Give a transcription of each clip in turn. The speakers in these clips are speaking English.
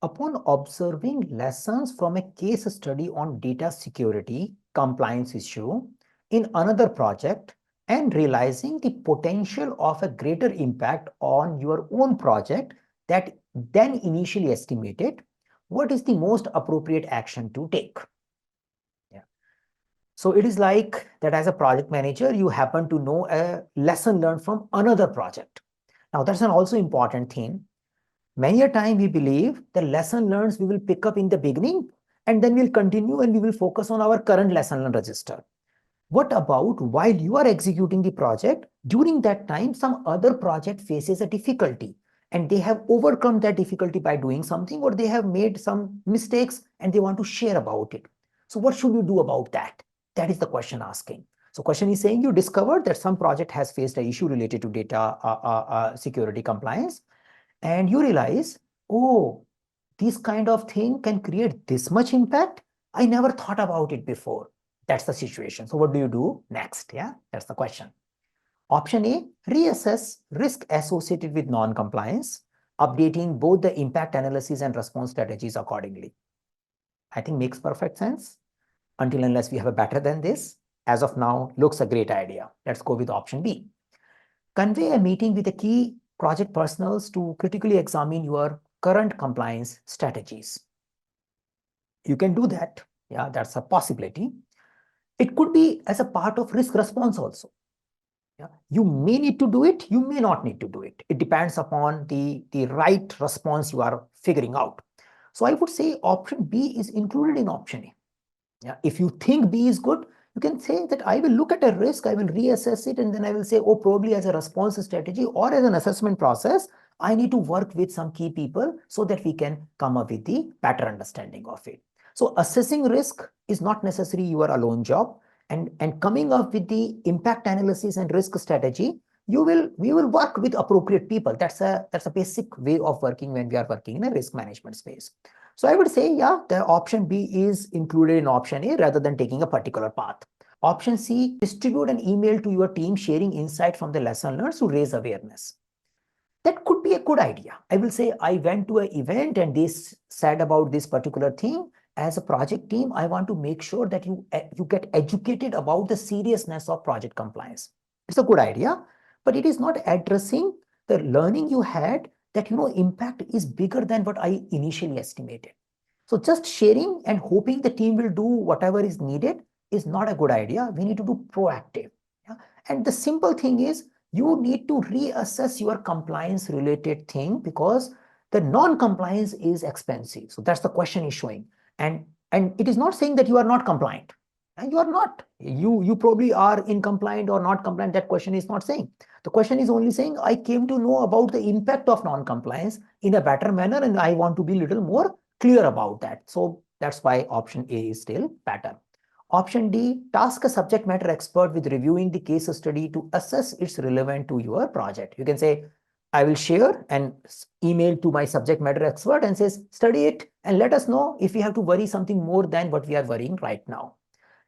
Upon observing lessons from a case study on data security compliance issue in another project and realizing the potential of a greater impact on your own project that then initially estimated, what is the most appropriate action to take? Yeah. So it is like that as a project manager, you happen to know a lesson learned from another project. Now that's an also important thing. Many a time we believe the lesson learned we will pick up in the beginning and then we'll continue and we will focus on our current lesson learned register. What about while you are executing the project, during that time some other project faces a difficulty and they have overcome that difficulty by doing something, or they have made some mistakes and they want to share about it. So what should you do about that? That is the question asking. So question is saying you discovered that some project has faced an issue related to data security compliance, and you realize, oh, this kind of thing can create this much impact. I never thought about it before. That's the situation. So what do you do next? Yeah, that's the question. Option A, reassess risk associated with non-compliance, updating both the impact analysis and response strategies accordingly. I think makes perfect sense. Until unless we have a better than this, as of now, looks a great idea. Let's go with option B. Convey a meeting with the key project personals to critically examine your current compliance strategies. You can do that. Yeah, that's a possibility. It could be as a part of risk response also. Yeah, you may need to do it, you may not need to do it. It depends upon the right response you are figuring out. So I would say option B is included in option A. Yeah, if you think B is good, you can say that I will look at a risk, I will reassess it, and then I will say, oh, probably as a response strategy or as an assessment process, I need to work with some key people so that we can come up with the better understanding of it. So assessing risk is not necessarily your alone job, and coming up with the impact analysis and risk strategy, we will work with appropriate people. That's a basic way of working when we are working in a risk management space. So I would say, yeah, the option B is included in option A rather than taking a particular path. Option C, distribute an email to your team sharing insight from the lesson learned to raise awareness. That could be a good idea. I will say I went to an event and they said about this particular thing. As a project team, I want to make sure that you get educated about the seriousness of project compliance. It's a good idea, but it is not addressing the learning you had that, impact is bigger than what I initially estimated. So just sharing and hoping the team will do whatever is needed is not a good idea. We need to do proactive. Yeah? And the simple thing is you need to reassess your compliance related thing because the non-compliance is expensive. So that's the question is showing. And it is not saying that you are not compliant. And you are not. You probably are incompliant or not compliant. That question is not saying. The question is only saying I came to know about the impact of non-compliance in a better manner and I want to be a little more clear about that. So that's why option A is still better. Option D, task a subject matter expert with reviewing the case study to assess its relevance to your project. You can say, I will share an email to my subject matter expert and says, study it and let us know if we have to worry something more than what we are worrying right now.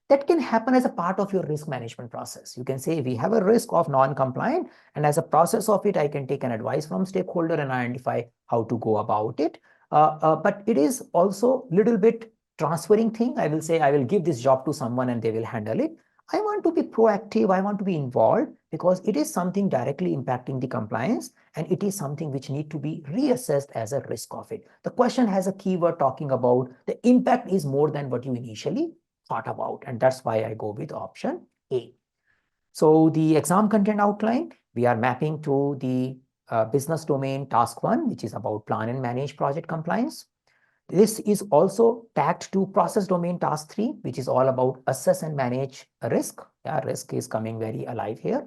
That can happen as a part of your risk management process. You can say we have a risk of non-compliant, and as a process of it, I can take an advice from stakeholder and identify how to go about it. But it is also a little bit transferring thing. I will say I will give this job to someone and they will handle it. I want to be proactive. I want to be involved because it is something directly impacting the compliance and it is something which need to be reassessed as a risk of it. The question has a keyword talking about the impact is more than what you initially thought about, and that's why I go with option A. So the exam content outline, we are mapping to the business domain task 1, which is about plan and manage project compliance. This is also tagged to process domain task 3, which is all about assess and manage risk. Yeah, risk is coming very alive here.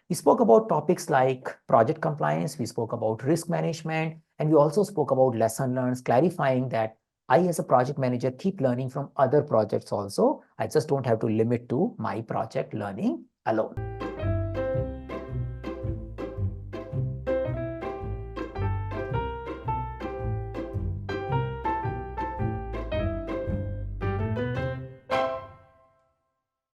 We spoke about topics like project compliance, we spoke about risk management, and we also spoke about lesson learned, clarifying that I, as a project manager, keep learning from other projects also. I just don't have to limit to my project learning alone.